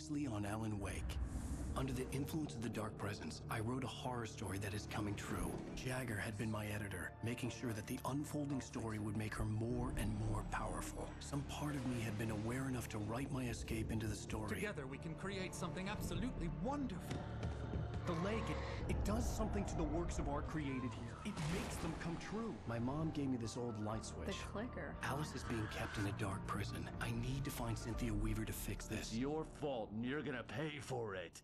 previously on Alan Wake. Under the influence of the dark presence, I wrote a horror story that is coming true. Jagger had been my editor, making sure that the unfolding story would make her more and more powerful. Some part of me had been aware enough to write my escape into the story. Together we can create something absolutely wonderful. The lake, it does something to the works of art created here. It makes them come true. My mom gave me this old light switch. The clicker. Alice is being kept in a dark prison. I need to find Cynthia Weaver to fix this. It's your fault, and you're gonna pay for it.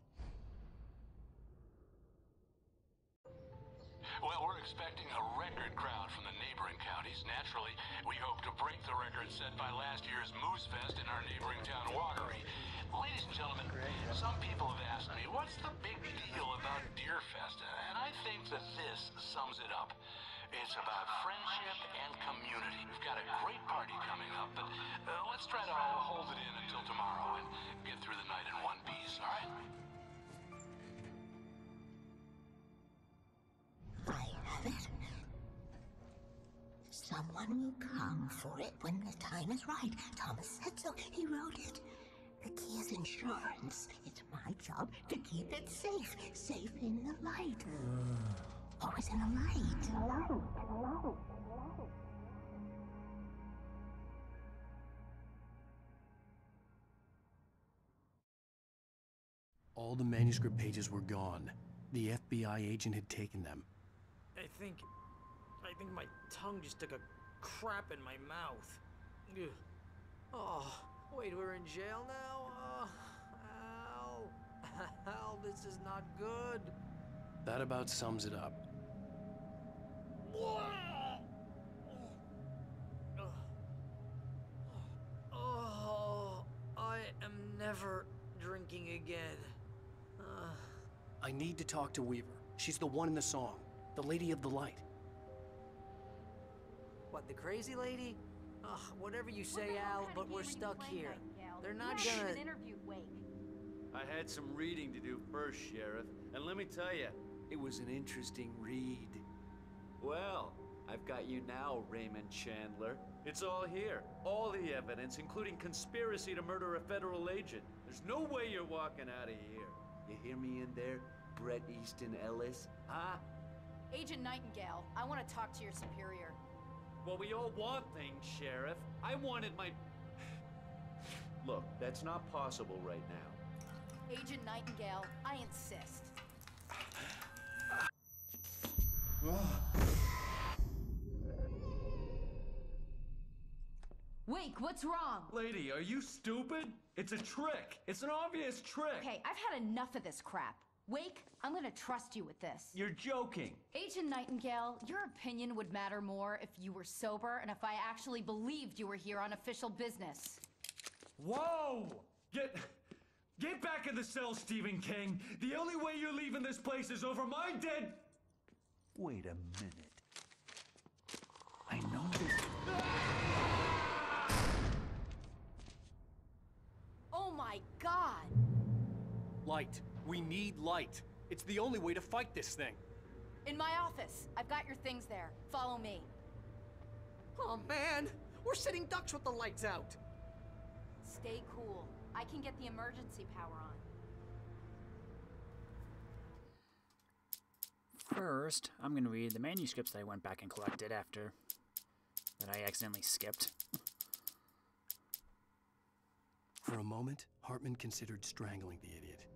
Well, we're expecting a record crowd from the neighboring counties. Naturally, we hope to break the record set by last year's Moose Fest in our neighboring town, Watery. Ladies and gentlemen, some people have asked me, what's the big deal about Deer Fest? And I think that this sums it up. It's about friendship and community. We've got a great party coming up, but let's try to hold it in until tomorrow and get through the night in one piece, all right? I have it. Someone will come for it when the time is right. Thomas said so. He wrote it. The key is insurance. It's my job to keep it safe. Safe in the light. Always in the light. All the manuscript pages were gone. The FBI agent had taken them. I think my tongue just took a crap in my mouth. Ugh. Oh, wait, we're in jail now? Oh, Al, this is not good. That about sums it up. Oh, I am never drinking again. I need to talk to Weaver. She's the one in the song. The Lady of the Light. What, the crazy lady? Ugh, whatever you say, Al, but we're stuck here. They're not gonna... I had some reading to do first, Sheriff, and let me tell you, it was an interesting read. Well, I've got you now, Raymond Chandler. It's all here. All the evidence, including conspiracy to murder a federal agent. There's no way you're walking out of here. You hear me in there, Bret Easton Ellis? Huh? Agent Nightingale, I want to talk to your superior. Well, we all want things, Sheriff. I wanted my... Look, that's not possible right now. Agent Nightingale, I insist. Wake, what's wrong? Lady, are you stupid? It's a trick. It's an obvious trick. Okay, I've had enough of this crap. Wake, I'm gonna trust you with this. You're joking. Agent Nightingale, your opinion would matter more if you were sober and if I actually believed you were here on official business. Whoa! Get back in the cell, Stephen King. The only way you're leaving this place is over my dead... Wait a minute. I know this... Oh my God! Light. We need light. It's the only way to fight this thing. In my office. I've got your things there. Follow me. Oh man, we're sitting ducks with the lights out. Stay cool. I can get the emergency power on. First, I'm going to read the manuscripts that I went back and collected after that I accidentally skipped. For a moment, Hartman considered strangling the idiot.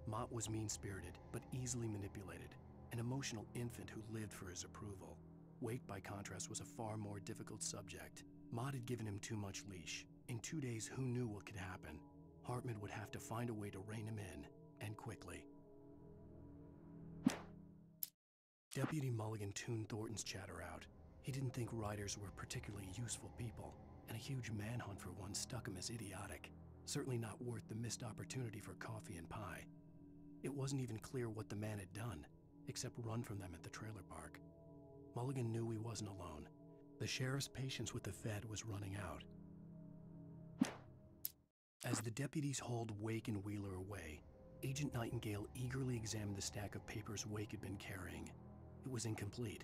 Mott was mean-spirited, but easily manipulated. An emotional infant who lived for his approval. Wake, by contrast, was a far more difficult subject. Mott had given him too much leash. In 2 days, who knew what could happen? Hartman would have to find a way to rein him in, and quickly. Deputy Mulligan tuned Thornton's chatter out. He didn't think writers were particularly useful people, and a huge manhunt for one struck him as idiotic. Certainly not worth the missed opportunity for coffee and pie. It wasn't even clear what the man had done, except run from them at the trailer park. Mulligan knew he wasn't alone. The sheriff's patience with the Fed was running out. As the deputies hauled Wake and Wheeler away, Agent Nightingale eagerly examined the stack of papers Wake had been carrying. It was incomplete,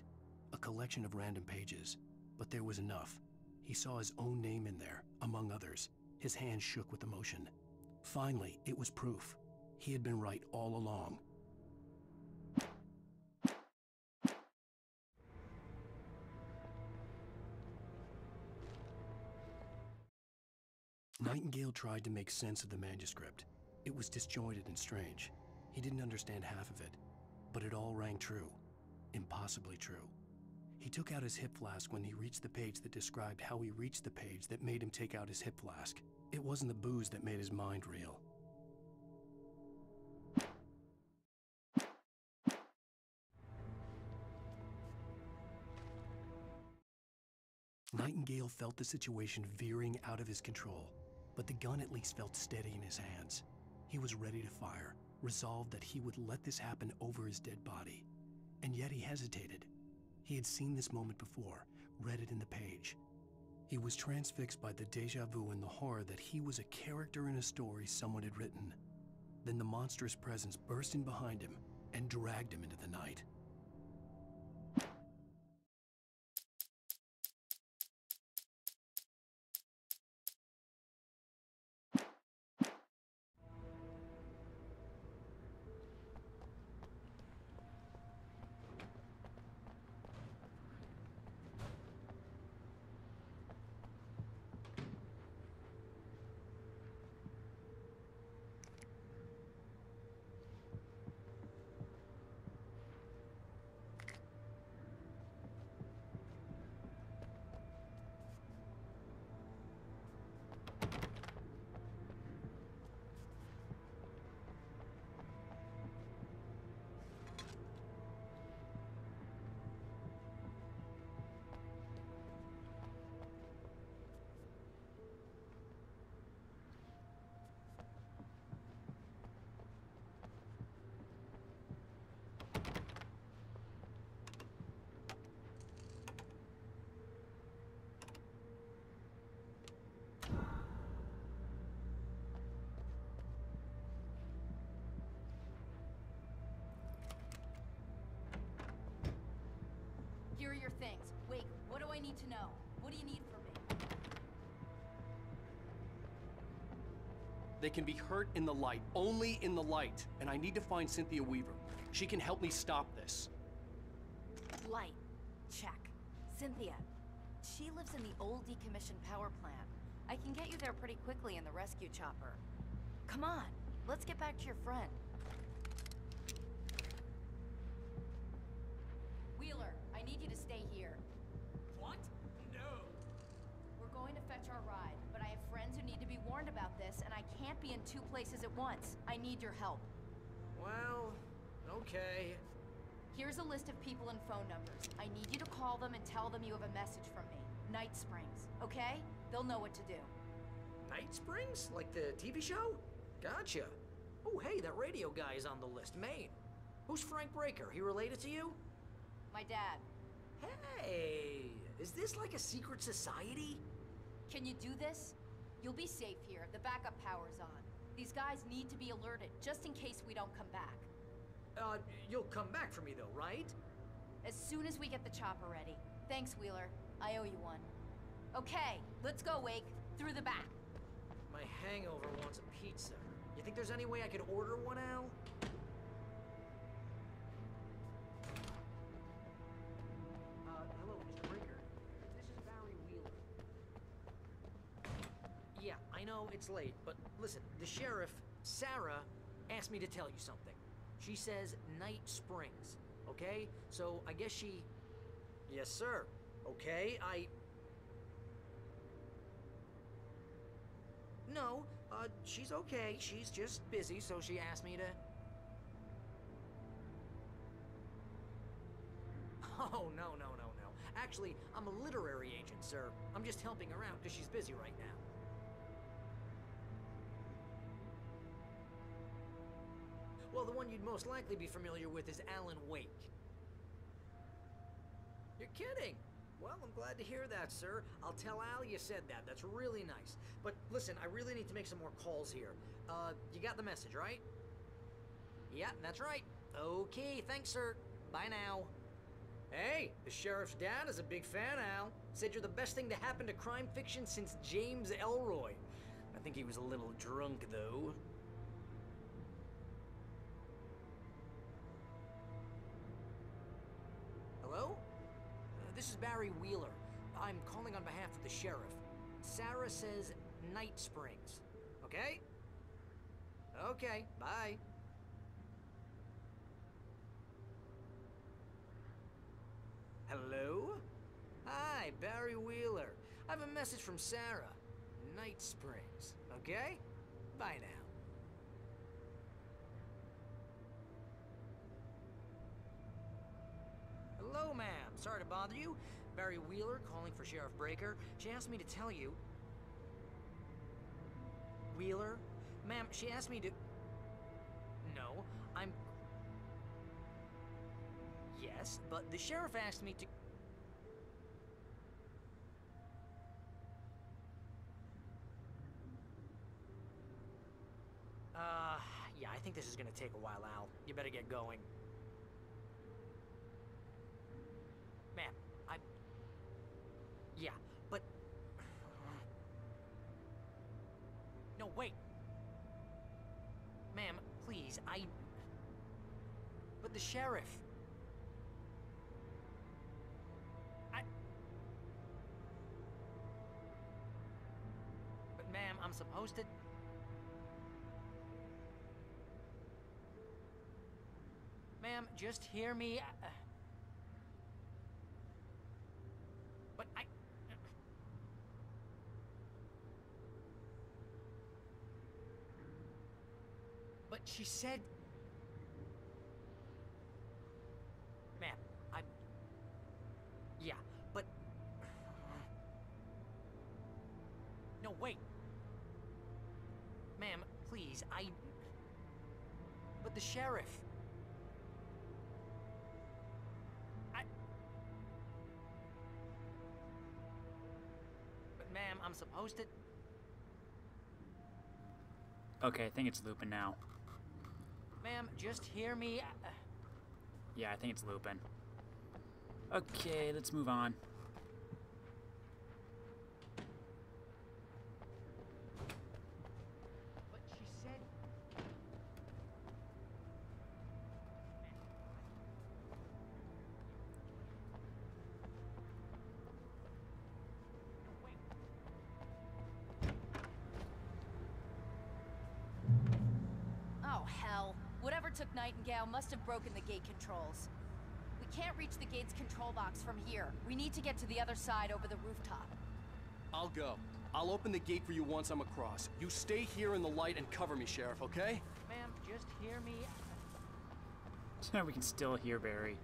a collection of random pages, but there was enough. He saw his own name in there, among others. His hand shook with emotion. Finally, it was proof. He had been right all along. Nightingale tried to make sense of the manuscript. It was disjointed and strange. He didn't understand half of it, but it all rang true. Impossibly true. He took out his hip flask when he reached the page that described how he reached the page that made him take out his hip flask. It wasn't the booze that made his mind reel. Nightingale felt the situation veering out of his control, but the gun at least felt steady in his hands. He was ready to fire, resolved that he would let this happen over his dead body. And yet he hesitated. He had seen this moment before, read it in the page. He was transfixed by the déjà vu and the horror that he was a character in a story someone had written. Then the monstrous presence burst in behind him and dragged him into the night. Here are your things. Wait, what do I need to know? What do you need from me? They can be hurt in the light, only in the light. And I need to find Cynthia Weaver. She can help me stop this. Light. Check. Cynthia. She lives in the old decommissioned power plant. I can get you there pretty quickly in the rescue chopper. Come on, let's get back to your friend. Wheeler, I need you to stay here. What? No. We're going to fetch our ride, but I have friends who need to be warned about this, and I can't be in two places at once. I need your help. Well, okay. Here's a list of people and phone numbers. I need you to call them and tell them you have a message from me. Night Springs, okay? They'll know what to do. Night Springs? Like the TV show? Gotcha. Oh, hey, that radio guy is on the list, Maine. Who's Frank Breaker? He related to you? My dad. Hey, is this like a secret society? Can you do this? You'll be safe here. The backup power's on. These guys need to be alerted, just in case we don't come back. You'll come back for me though, right? As soon as we get the chopper ready. Thanks, Wheeler. I owe you one. Okay, let's go, Wake. Through the back. My hangover wants a pizza. You think there's any way I could order one, Al? Hello, Mr. Breaker. This is Barry Wheeler. Yeah, I know it's late, but listen, the sheriff, Sarah, asked me to tell you something. She says Night Springs, okay? So I guess she... Yes, sir. Okay, No, she's okay. She's just busy, so she asked me to... Oh, no. Actually, I'm a literary agent, sir. I'm just helping her out because she's busy right now. Well, the one you'd most likely be familiar with is Alan Wake. You're kidding? Well, I'm glad to hear that, sir. I'll tell Al you said that. That's really nice. But listen, I really need to make some more calls here. You got the message, right? Yeah, that's right. Okay, thanks, sir. Bye now. Hey, the sheriff's dad is a big fan, Al. Said you're the best thing to happen to crime fiction since James Elroy. I think he was a little drunk, though. Hello? This is Barry Wheeler. I'm calling on behalf of the sheriff. Sarah says Night Springs. Okay? Okay, bye. Hello? Hi, Barry Wheeler. I have a message from Sarah. Night Springs. Okay? Bye now. Hello, ma'am. Sorry to bother you. Barry Wheeler calling for Sherrif Breaker. She asked me to tell you... Wheeler? Ma'am, she asked me to... No, I'm... Yes, but the sheriff asked me to... Yeah, I think this is gonna take a while, Al. You better get going. Ma'am, Yeah, but... No, wait! Ma'am, please, But the sheriff... But ma'am, I'm supposed to... Ma'am, just hear me. But But she said... Ma'am, Yeah, but... No, wait. Ma'am, please, But the sheriff... But ma'am, I'm supposed to... Okay, I think it's looping now. Ma'am, just hear me. Yeah, I think it's looping. Okay, let's move on. But she said... Oh, hell. Whatever took Nightingale must have broken the gate controls. We can't reach the gate's control box from here. We need to get to the other side over the rooftop. I'll go. I'll open the gate for you once I'm across. You stay here in the light and cover me, Sheriff, okay? Ma'am, just hear me. We can still hear Barry.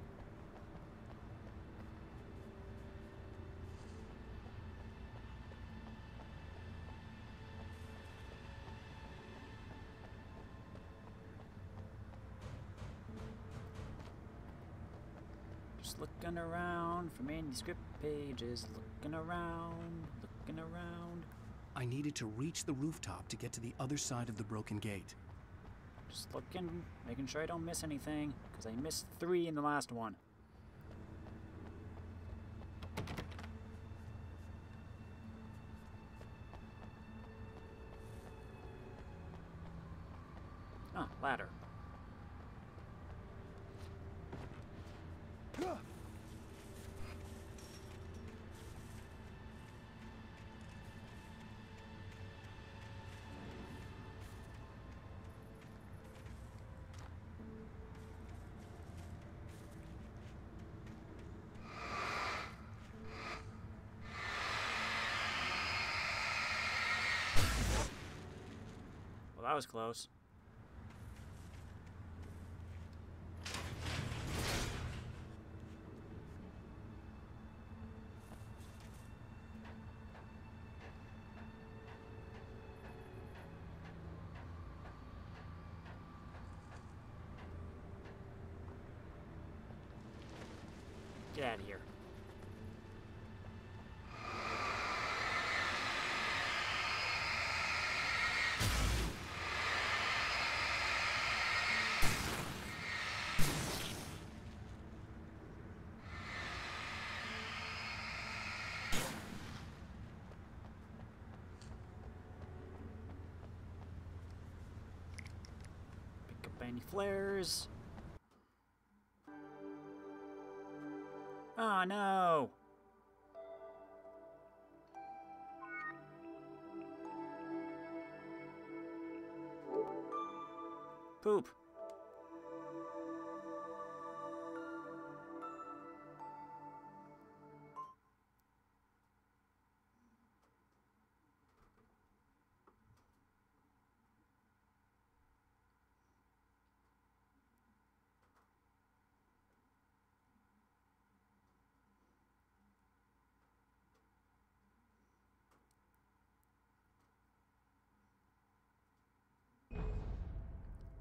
Just looking around for manuscript pages, looking around. I needed to reach the rooftop to get to the other side of the broken gate. Just looking, making sure I don't miss anything, because I missed 3 in the last one. Ah, ladder. Well, that was close. Get out of here. any flares. Oh no! Poop.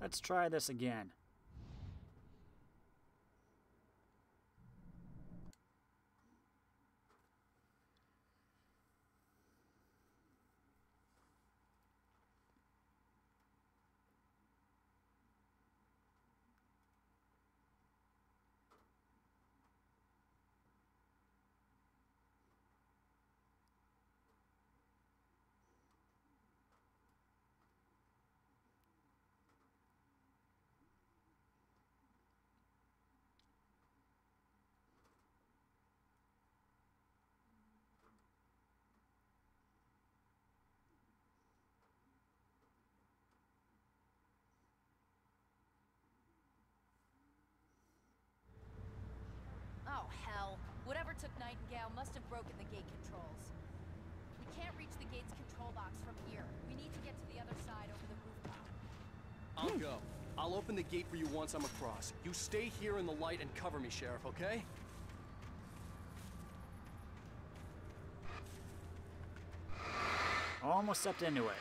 Let's try this again. Oh, hell. Whatever took Nightingale must have broken the gate controls. We can't reach the gate's control box from here. We need to get to the other side over the rooftop. I'll go. I'll open the gate for you once I'm across. You stay here in the light and cover me, Sheriff, okay? Almost stepped into it.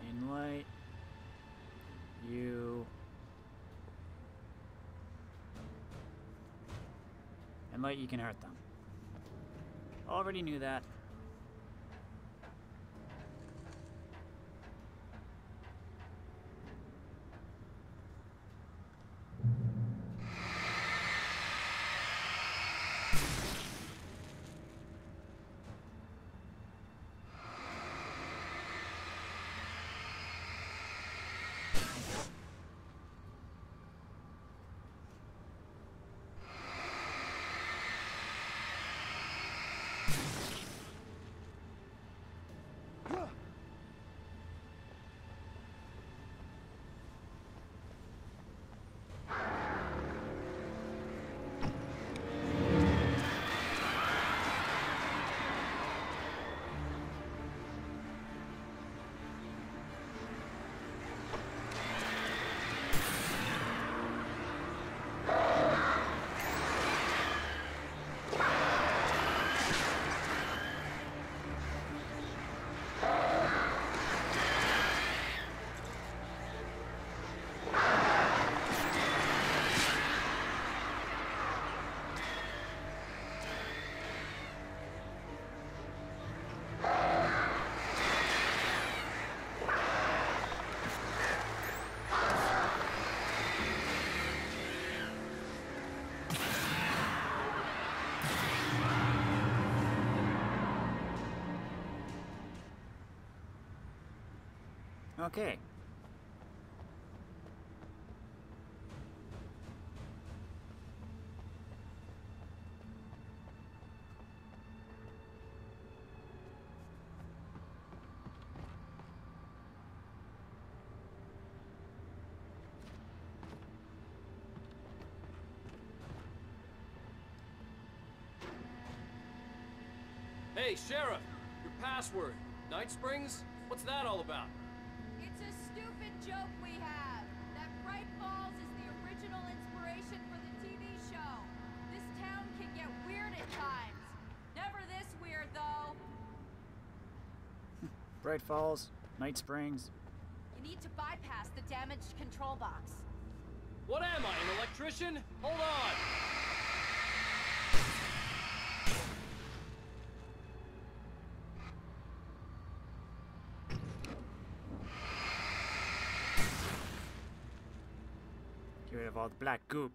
In light. You. And light, you can hurt them. Already knew that. Okay. Hey, Sheriff! Your password. Night Springs? What's that all about? stupid joke we have. That Bright Falls is the original inspiration for the TV show. This town can get weird at times. Never this weird, though. Bright Falls, Night Springs. You need to bypass the damaged control box. What am I, an electrician? Hold on! Get rid of all the black goop.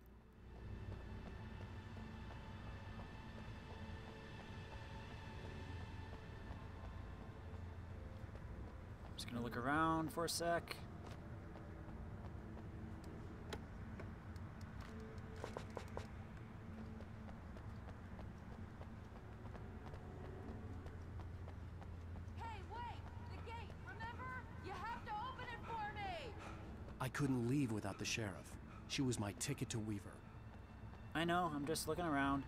Just gonna look around for a sec. Hey, wait! The gate, remember? You have to open it for me! I couldn't leave without the sheriff. She was my ticket to Weaver. I know, I'm just looking around.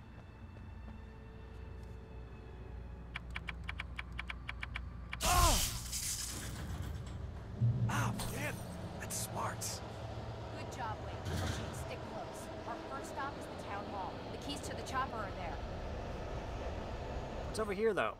Ow, damn! That's smarts. Good job, Wade. Okay, stick close. Our first stop is the town hall. The keys to the chopper are there. What's over here, though?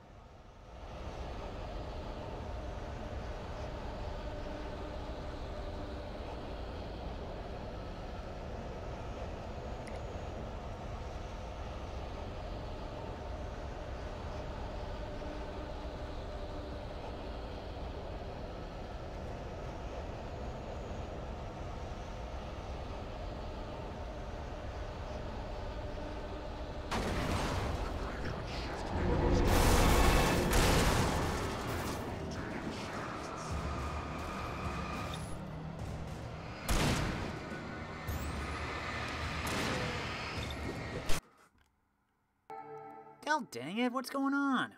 God dang it, what's going on?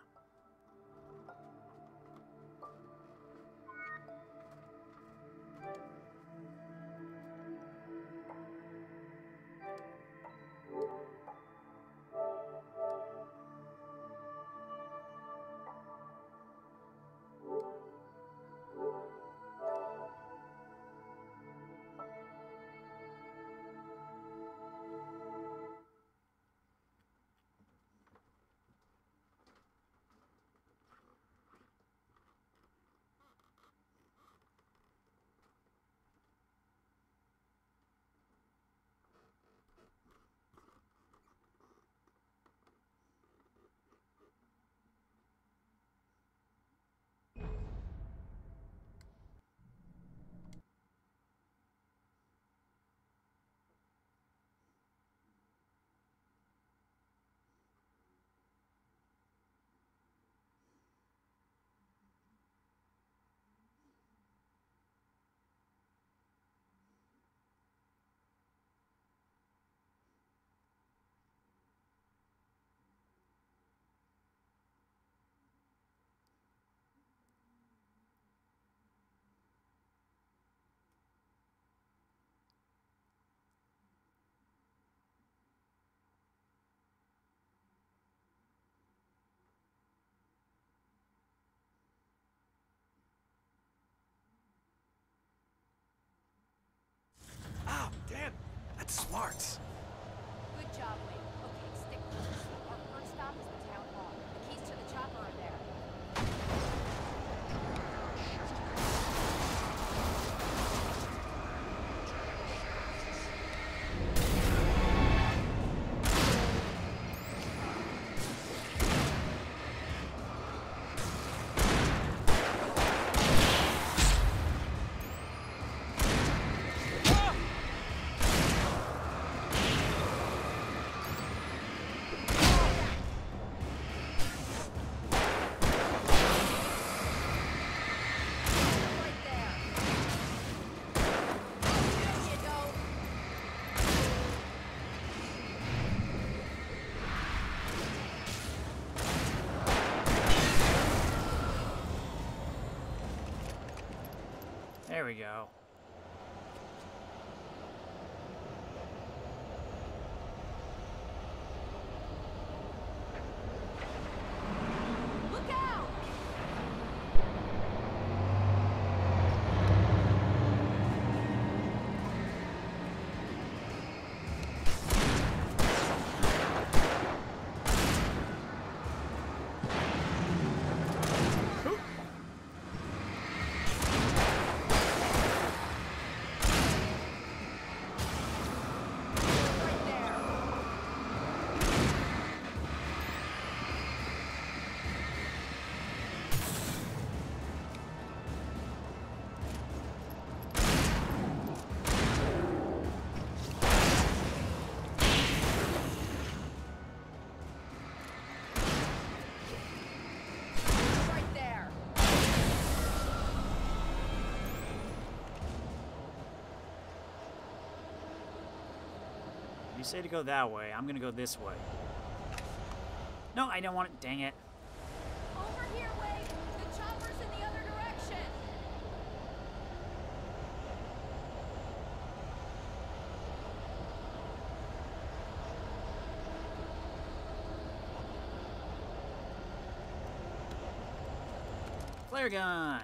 Ow, damn! That's smarts. Good job, Wade. Okay, stick close. Our first stop is the town hall. The keys to the chopper are there. Right there. No, you don't. There we go. Look out! say to go that way. I'm gonna go this way. No, I don't want it. Dang it. Over here, Wade! The chopper's in the other direction! Flare gun!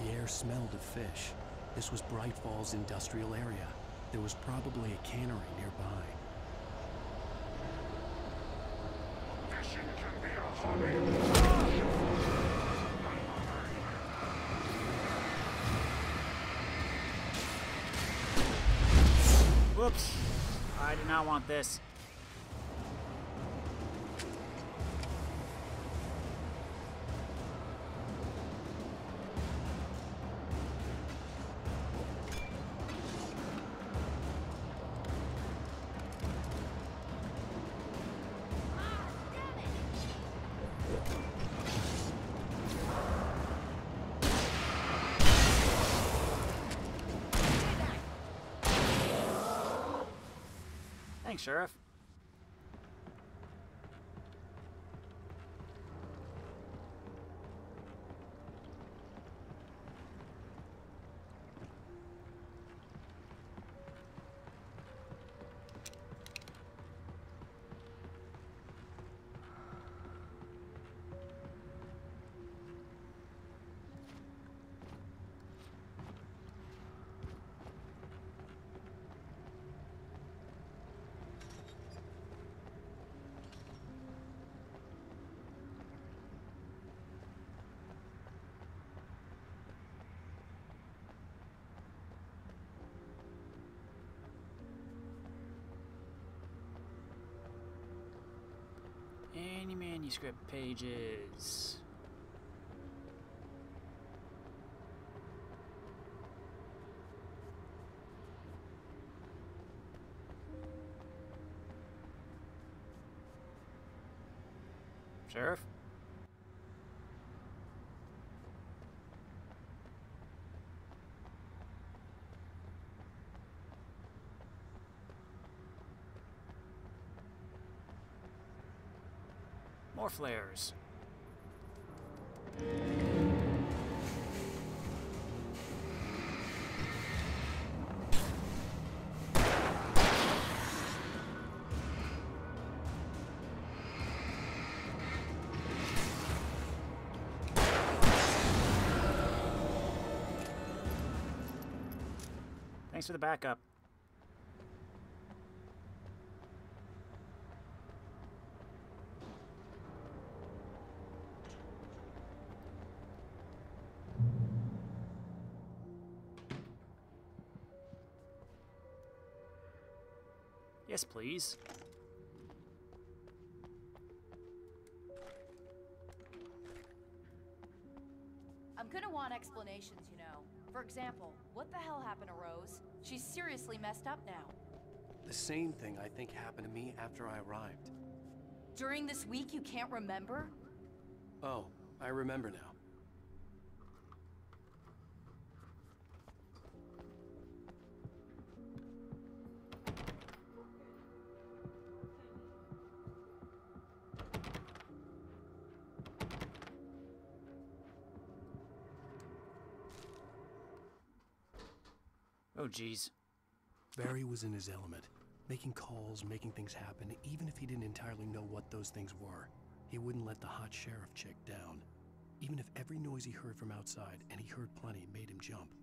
The air smelled of fish. This was Bright Falls industrial area. There was probably a cannery nearby. Fishing can be a hobby. Whoops. I did not want this. Thanks, Sheriff. Any manuscript pages? Sheriff? More flares. Thanks for the backup. Yes, please. I'm gonna want explanations, you know. For example, what the hell happened to Rose? She's seriously messed up now. The same thing I think happened to me after I arrived. During this week, you can't remember? Oh, I remember now. Oh, jeez. Barry was in his element, making calls, making things happen, even if he didn't entirely know what those things were. He wouldn't let the hot sheriff chick down. Even if every noise he heard from outside, and he heard plenty, made him jump.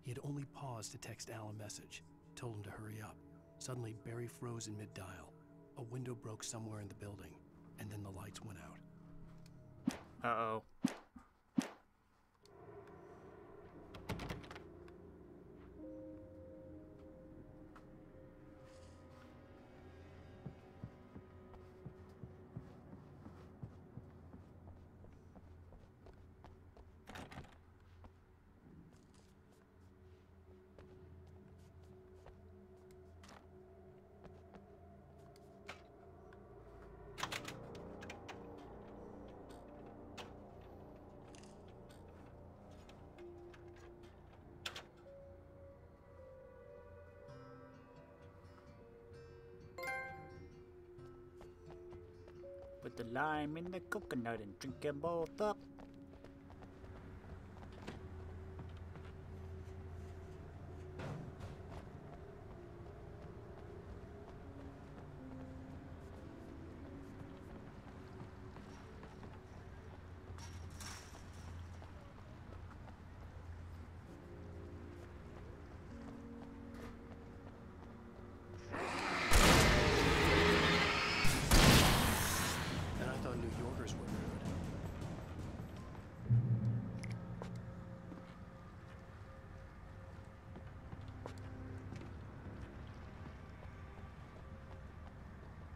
He had only paused to text Al a message, told him to hurry up. Suddenly, Barry froze in mid-dial. A window broke somewhere in the building, and then the lights went out. Uh-oh. Put the lime in the coconut and drink them both up.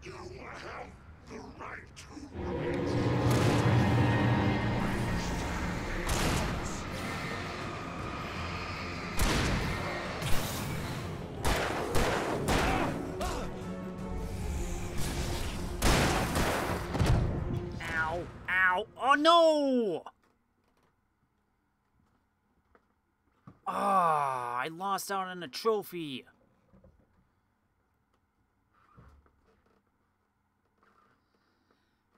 You have the right to wait. Ow! Ow! Oh no! Ah, I lost out on a trophy.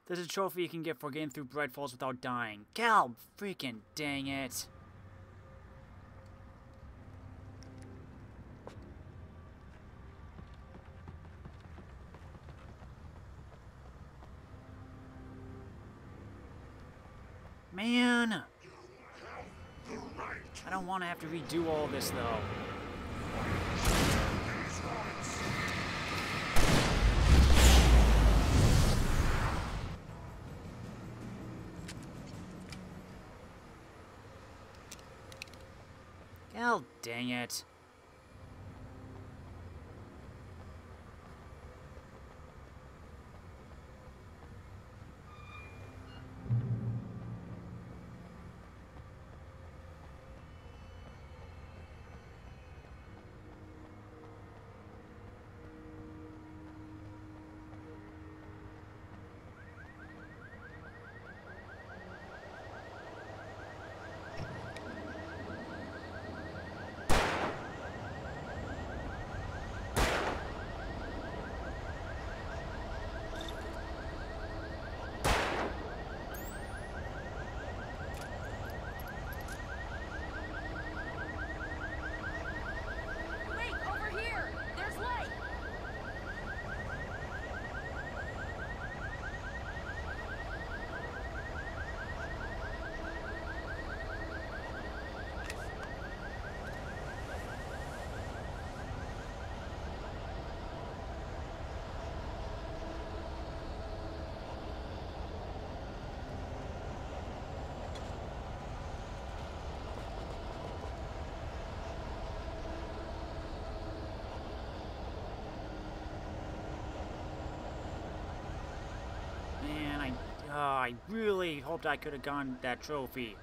There's a trophy you can get for getting through Bright Falls without dying. God freaking dang it. Man! I don't want to have to redo all this though. Oh, dang it. I really hoped I could have gotten that trophy.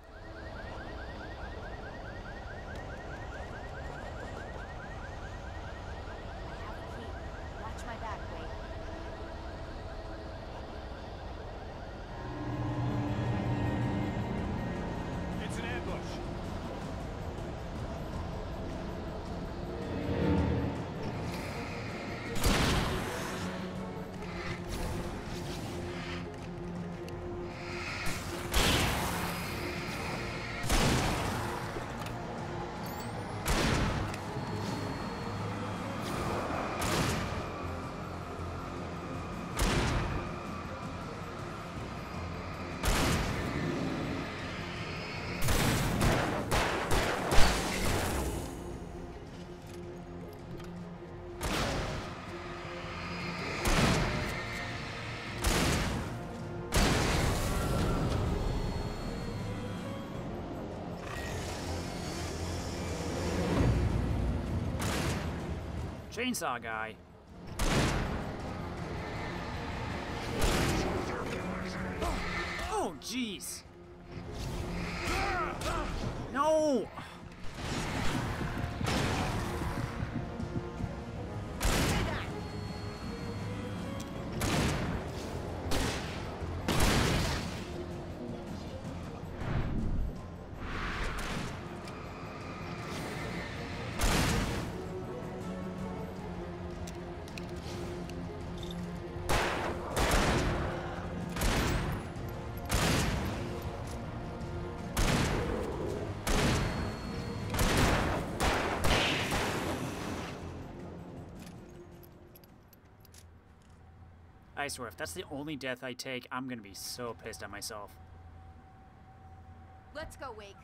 Watch my back, Wade. It's an ambush. Chainsaw guy. Oh, jeez. No! I swear, if that's the only death I take, I'm gonna be so pissed at myself. Let's go, Wake.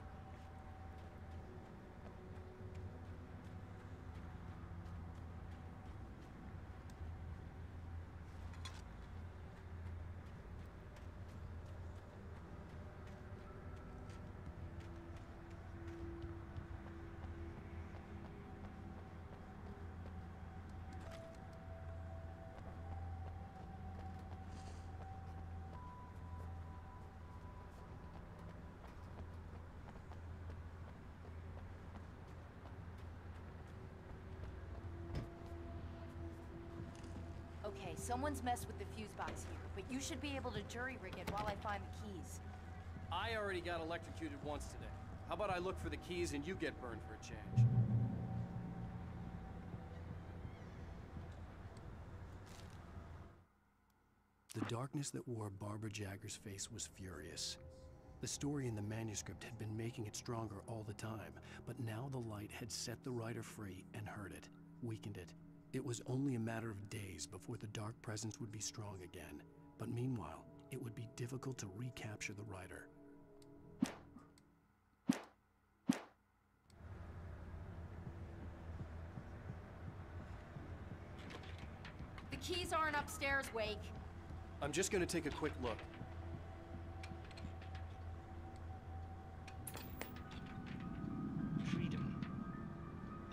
Okay, someone's messed with the fuse box here, but you should be able to jury-rig it while I find the keys. I already got electrocuted once today. How about I look for the keys and you get burned for a change? The darkness that wore Barbara Jagger's face was furious. The story in the manuscript had been making it stronger all the time, but now the light had set the writer free and hurt it, weakened it. It was only a matter of days before the dark presence would be strong again. But meanwhile, it would be difficult to recapture the writer. The keys aren't upstairs, Wake. I'm just gonna take a quick look. Freedom.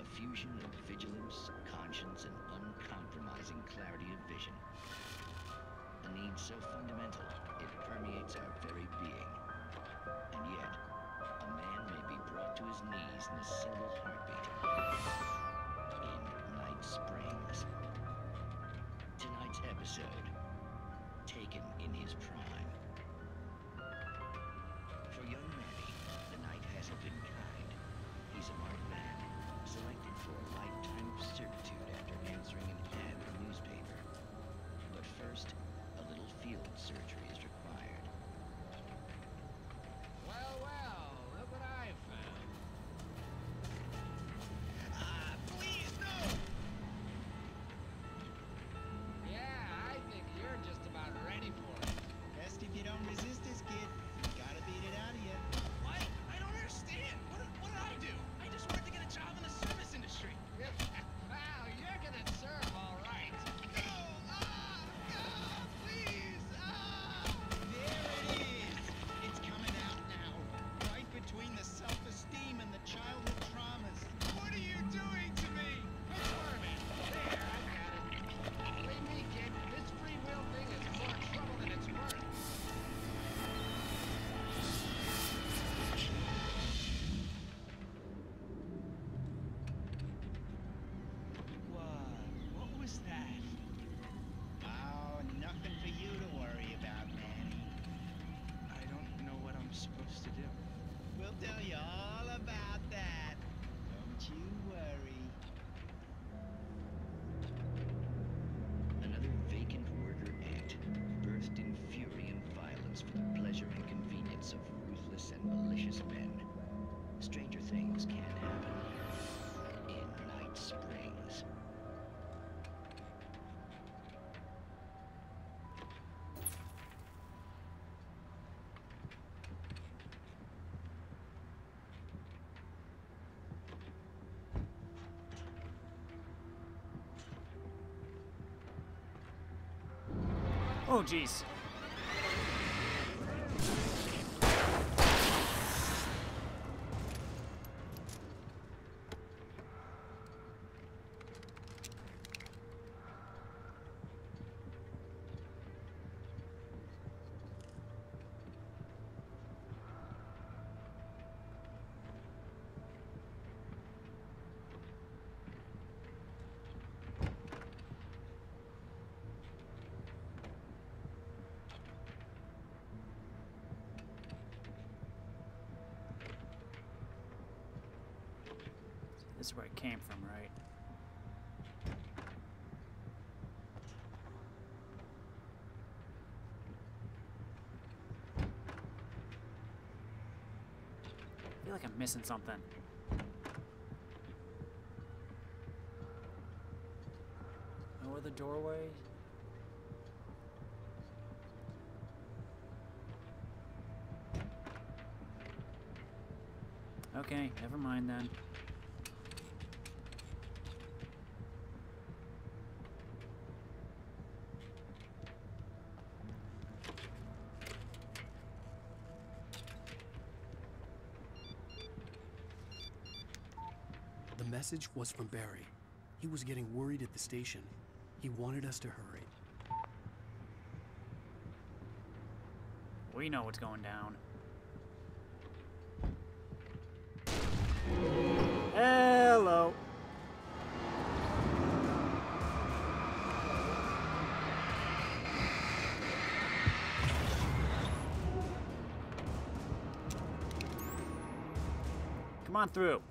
A fusion of vigilance, conscience, and uncompromising clarity of vision. A need so fundamental, it permeates our very being. And yet, a man may be brought to his knees in a single heartbeat. In Night Springs. Tonight's episode, taken in his prime. For young Manny, the night hasn't been kind. He's a marked man, selected for a lifetime of servitude after answering an ad in a newspaper. But first, a little field surgery is required. Well, well, look what I found. Please, no! Yeah, I think you're just about ready for it. Best if you don't resist this, kid. You gotta beat it out of you. What? I don't understand. What did I do? I just wanted to get a job in the service industry. Wow, you're gonna serve all right. No! Please! There it is. It's coming out now. Right between the self-esteem and the childhood traumas. What are you doing to me? Experiment. There, I've got it. Believe me, kid, this free will thing is more trouble than it's worth. What was that? Oh, nothing for you to worry about, Manny. I don't know what I'm supposed to do. We'll tell you all about that. Don't you worry. Another vacant worker ant, birthed in fury and violence for the pleasure and convenience of ruthless and malicious men. Stranger things can happen in Night Springs. Oh, jeez. This is where it came from, right? I feel like I'm missing something. No other doorway? Okay, never mind then. The message was from Barry. He was getting worried at the station. He wanted us to hurry. We know what's going down. Hello. Come on through.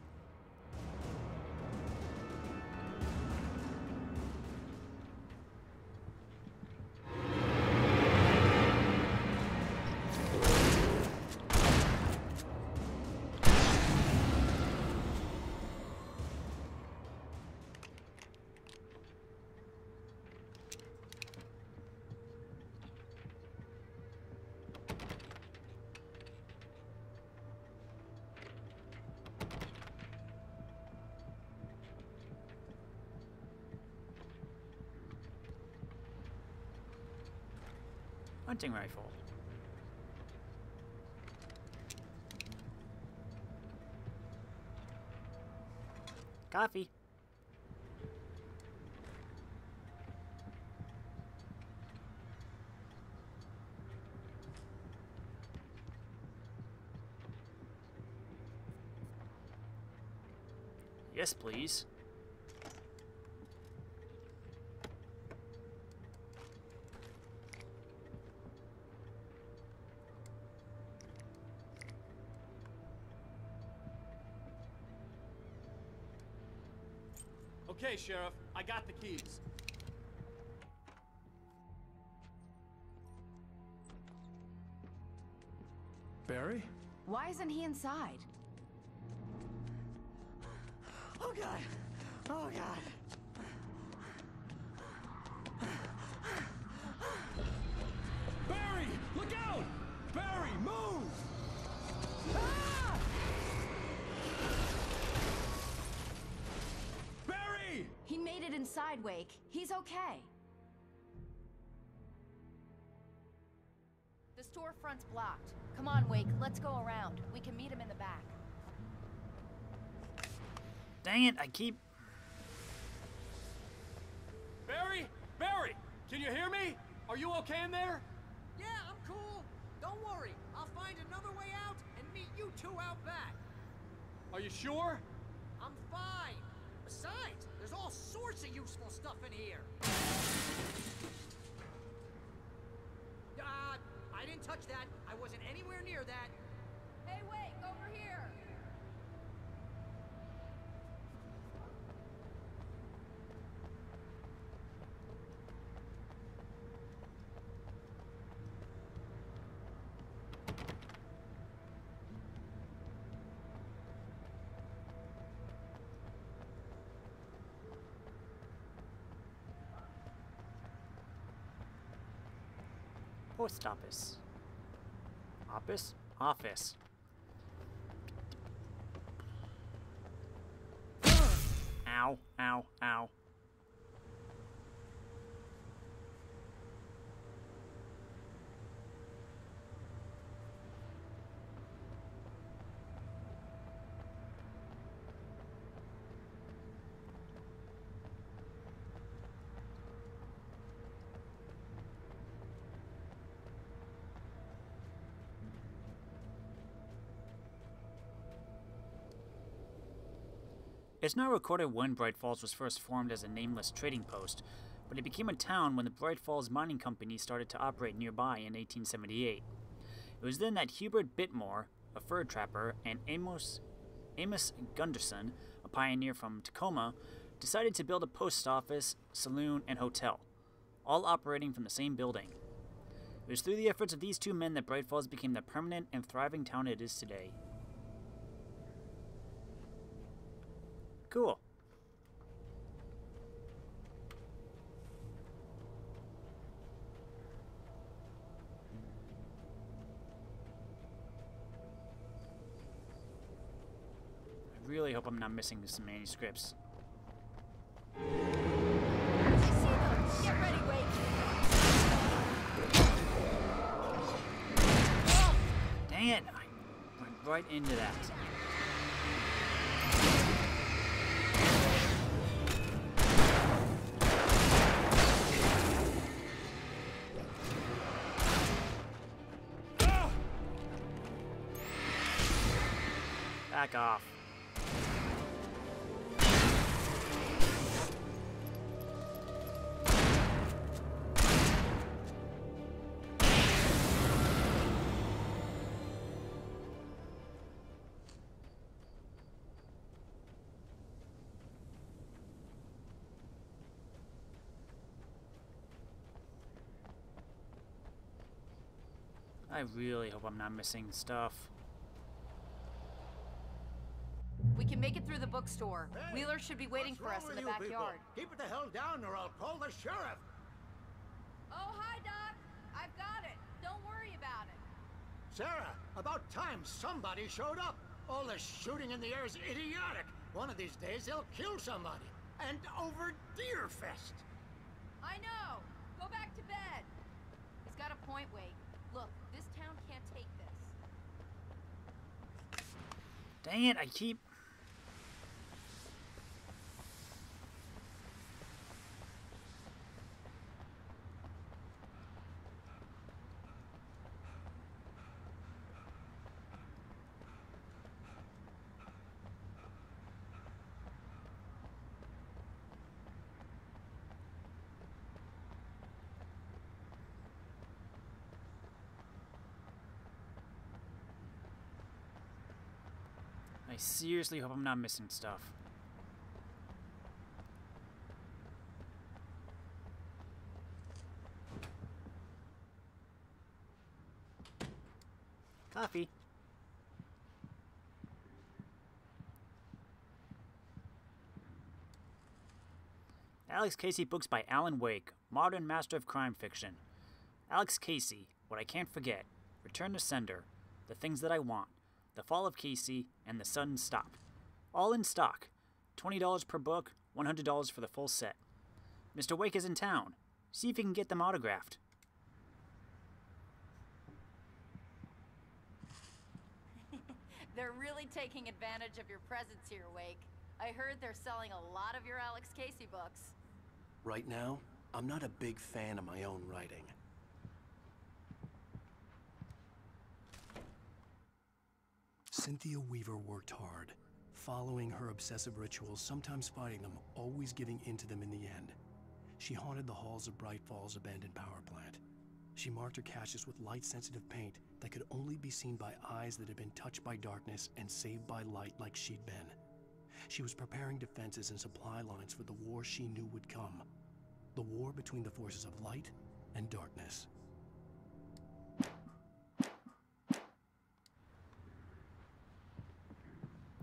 Hunting rifle. Coffee. Yes, please. Okay, Sheriff, I got the keys. Barry? Why isn't he inside? Oh god! Oh god! Barry, look out! Barry, move! Barry! He made it inside, Wake. He's okay. The storefront's blocked. Come on, Wake. Let's go around. We can meet him in the back. Dang it, I keep... Barry? Barry! Can you hear me? Are you okay in there? Yeah, I'm cool. Don't worry. I'll find another way out and meet you two out back. Are you sure? I'm fine. Besides, there's all sorts of useful stuff in here. I didn't touch that. I wasn't anywhere near that. Hey, Wake, over here! Post office. Office? Office. Ow, ow, ow. It's not recorded when Bright Falls was first formed as a nameless trading post, but it became a town when the Bright Falls Mining Company started to operate nearby in 1878. It was then that Hubert Bittmore, a fur trapper, and Amos Gunderson, a a pioneer from Tacoma, decided to build a post office, saloon, and hotel, all operating from the same building. It was through the efforts of these two men that Bright Falls became the permanent and thriving town it is today. Cool. I really hope I'm not missing some manuscripts. I see them! Get ready, Wake! Dang it! I went right into that. Back off. I really hope I'm not missing stuff. We can make it through the bookstore. Wheeler should be waiting for us in the backyard. Keep it the hell down or I'll call the sheriff. Oh, hi, Doc. I've got it. Don't worry about it. Sarah, about time somebody showed up. All this shooting in the air is idiotic. One of these days they'll kill somebody. And over Deerfest. I know. Go back to bed. He's got a point, Wake. Look, this town can't take this. Dang it, I keep... I seriously hope I'm not missing stuff. Coffee. Alex Casey books by Alan Wake, modern master of crime fiction. Alex Casey, What I Can't Forget, Return to Sender, The Things That I Want, The Fall of Casey, and The Sudden Stop. All in stock. $20 per book, $100 for the full set. Mr. Wake is in town. See if you can get them autographed. They're really taking advantage of your presence here, Wake. I heard they're selling a lot of your Alex Casey books. Right now, I'm not a big fan of my own writing. Cynthia Weaver worked hard, following her obsessive rituals, sometimes fighting them, always giving in to them in the end. She haunted the halls of Bright Falls' abandoned power plant. She marked her caches with light-sensitive paint that could only be seen by eyes that had been touched by darkness and saved by light like she'd been. She was preparing defenses and supply lines for the war she knew would come. The war between the forces of light and darkness.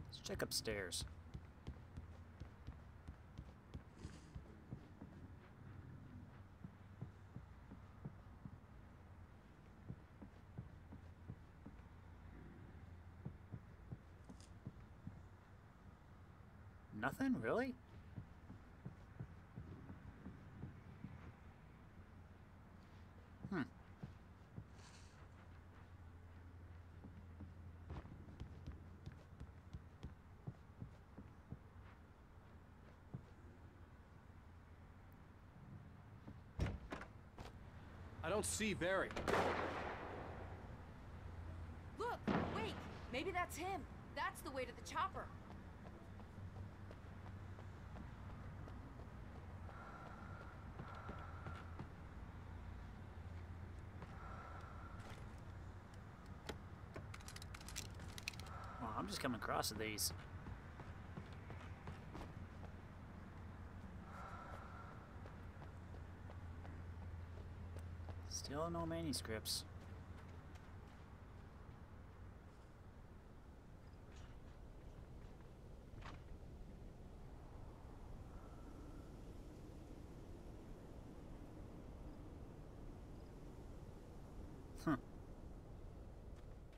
Let's check upstairs. Nothing, really? I don't see Barry. Look, Wake. Maybe that's him. That's the way to the chopper. Well, I'm just coming across these. Still no manuscripts.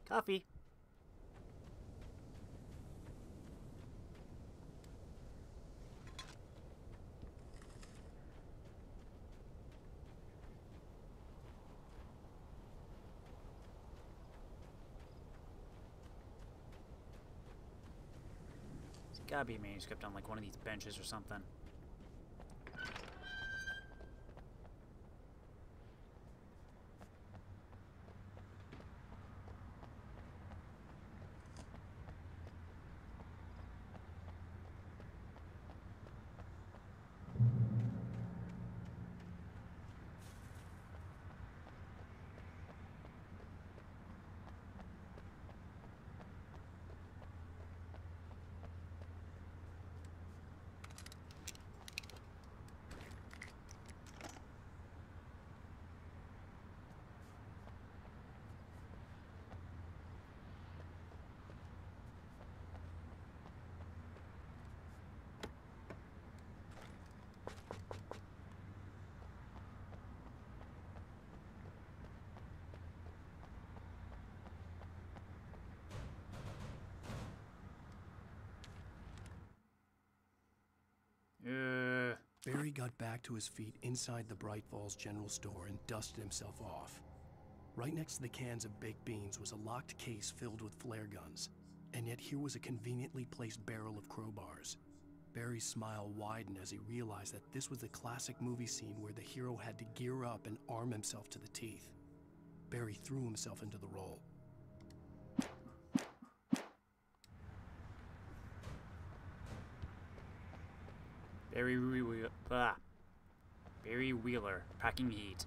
Coffee. There's gotta be a manuscript on like one of these benches or something. Barry got back to his feet inside the Bright Falls General Store and dusted himself off. Right next to the cans of baked beans was a locked case filled with flare guns, and yet here was a conveniently placed barrel of crowbars. Barry's smile widened as he realized that this was the classic movie scene where the hero had to gear up and arm himself to the teeth. Barry threw himself into the role. Barry Wheeler, packing heat.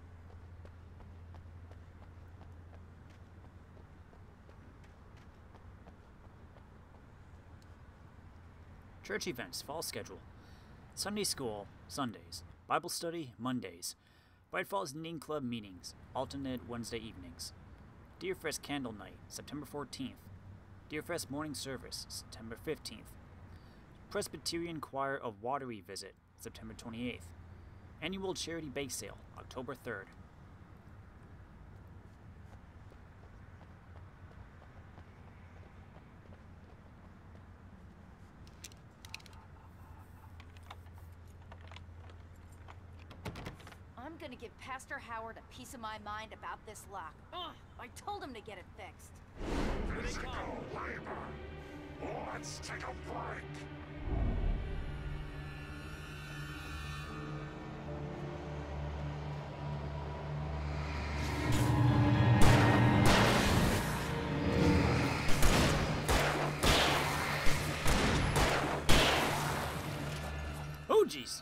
Church events, fall schedule. Sunday school, Sundays. Bible study, Mondays. Bright Falls Knitting Club meetings, alternate Wednesday evenings. Deerfest Candle Night, September 14th. Deerfest Morning Service, September 15th. Presbyterian Choir of Watery Visit, September 28th. Annual Charity Bake Sale, October 3rd. I'm gonna give Pastor Howard a piece of my mind about this lock. Ugh, I told him to get it fixed. Physical labor. Let's take a break. Oh, jeez.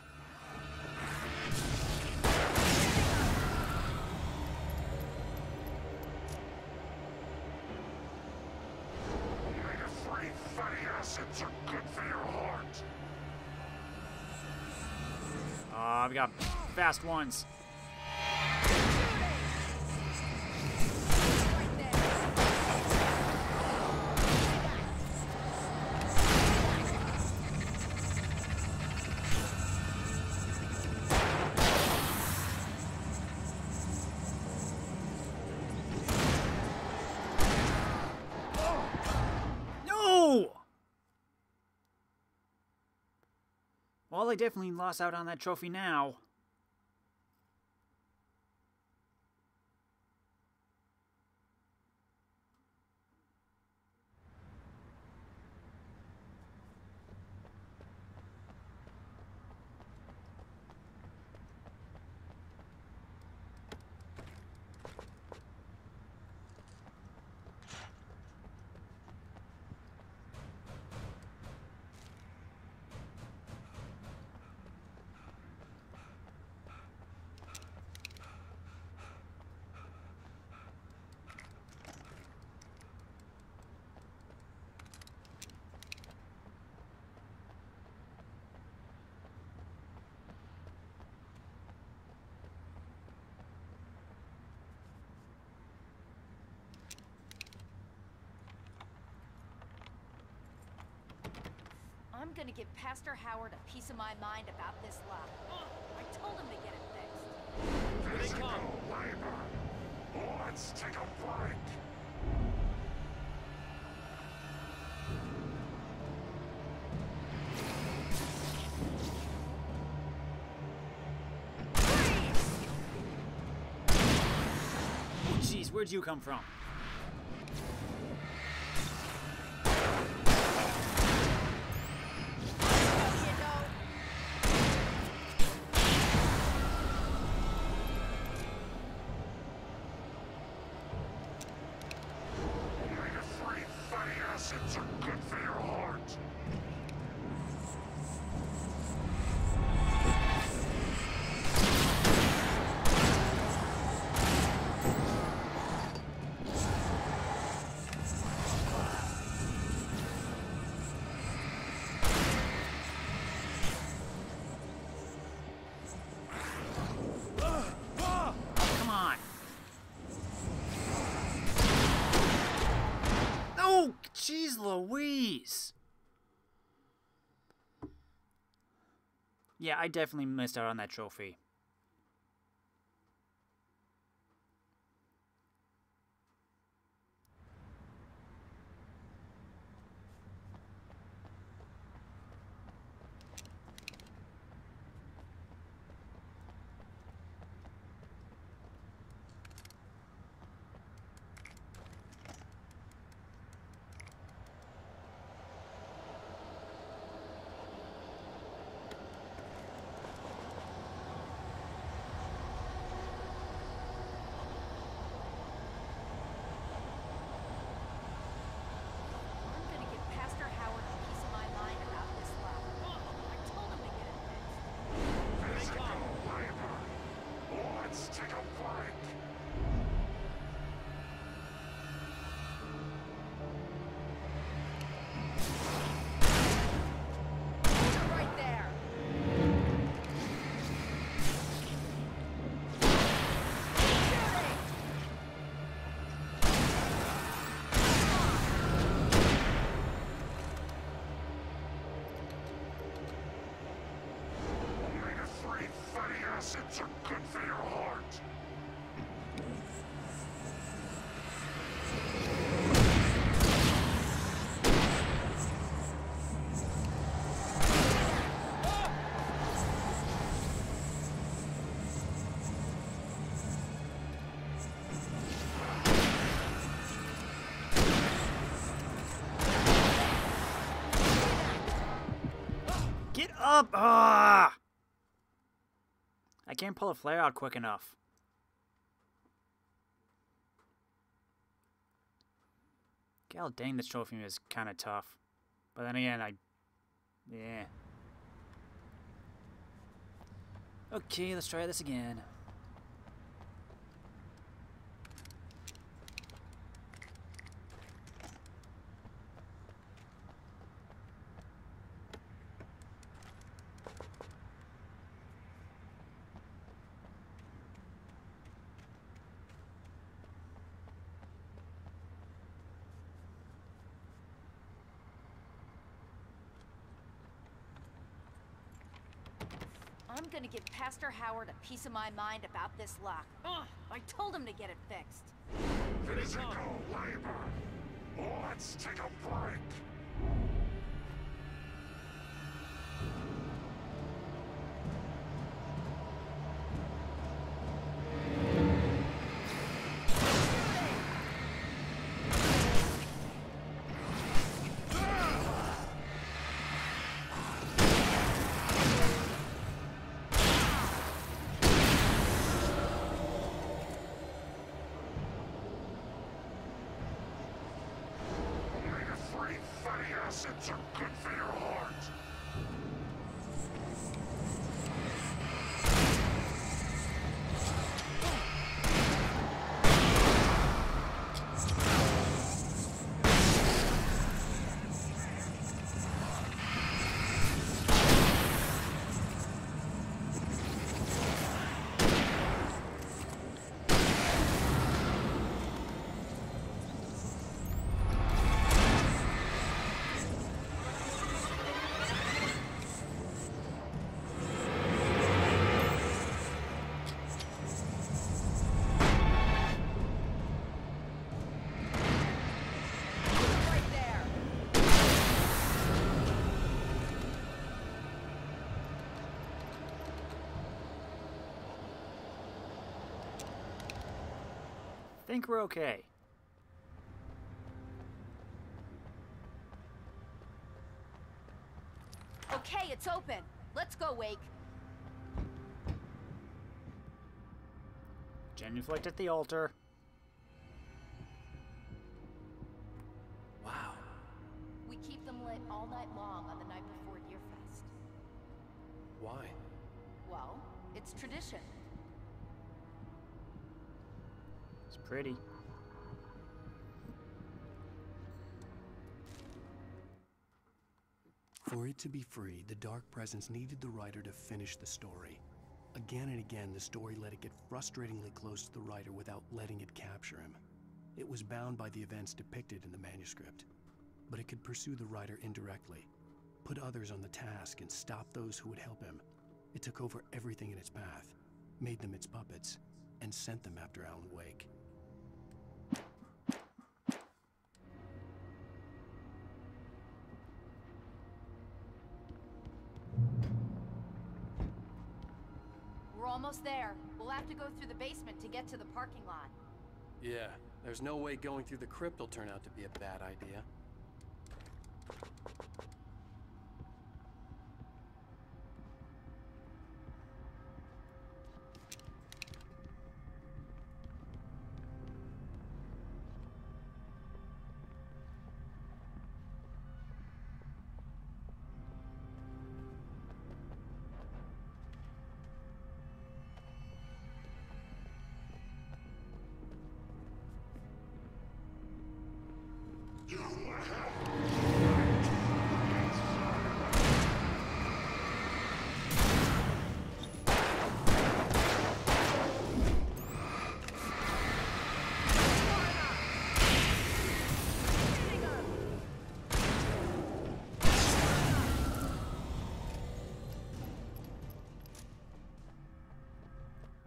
Omega-3 fatty acids are good for your heart. We got fast ones. Well, I definitely lost out on that trophy now. I'm gonna give Pastor Howard a piece of my mind about this lock. I told him to get it fixed. Physical labor. Let's take a break. Oh, jeez, where'd you come from? Omega-3 fatty acids are good for your heart. Come on. Oh, jeez Louise. Yeah, I definitely missed out on that trophy. I'm gonna give Pastor Howard a piece of my mind about this lock. I told him to get it fixed. Physical labor. Let's take a break. Right there. Omega-3 fatty acids are good for your heart. Get up! Ah! I can't pull a flare out quick enough. God dang, this trophy is kind of tough. But then again, yeah. Okay, let's try this again. I'm gonna give Pastor Howard a piece of my mind about this lock. I told him to get it fixed. Physical labor. Let's take a break. Omega-3 fatty acids are good for your heart. think we're okay. Okay, it's open. Let's go, Wake. Genuflect at the altar. Wow. We keep them lit all night long on the night before Deerfest. Why? Well, it's tradition. It's pretty. For it to be free, the Dark Presence needed the writer to finish the story. Again and again, the story let it get frustratingly close to the writer without letting it capture him. It was bound by the events depicted in the manuscript, but it could pursue the writer indirectly, put others on the task, and stop those who would help him. It took over everything in its path, made them its puppets, and sent them after Alan Wake. We're almost there. We'll have to go through the basement to get to the parking lot. Yeah, there's no way going through the crypt will turn out to be a bad idea.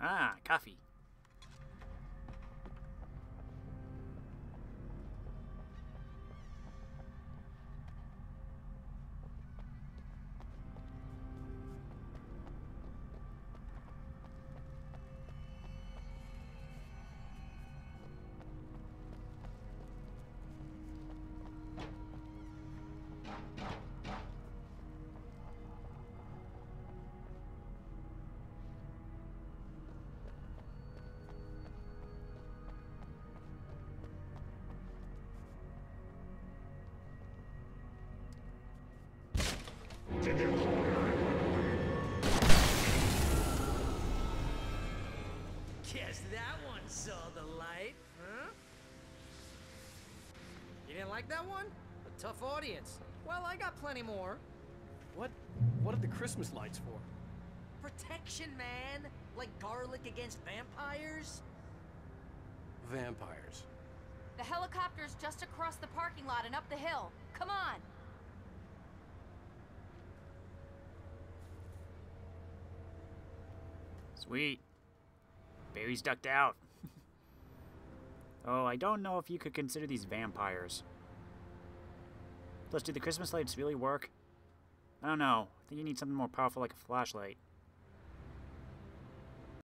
Ah, coffee. Guess that one saw the light, huh? You didn't like that one? A tough audience. Well, I got plenty more. What are the Christmas lights for? Protection, man! Like garlic against vampires? Vampires. The helicopter's just across the parking lot and up the hill. Come on! Sweet. Barry's ducked out. Oh, I don't know if you could consider these vampires. Plus, do the Christmas lights really work? I don't know. I think you need something more powerful like a flashlight.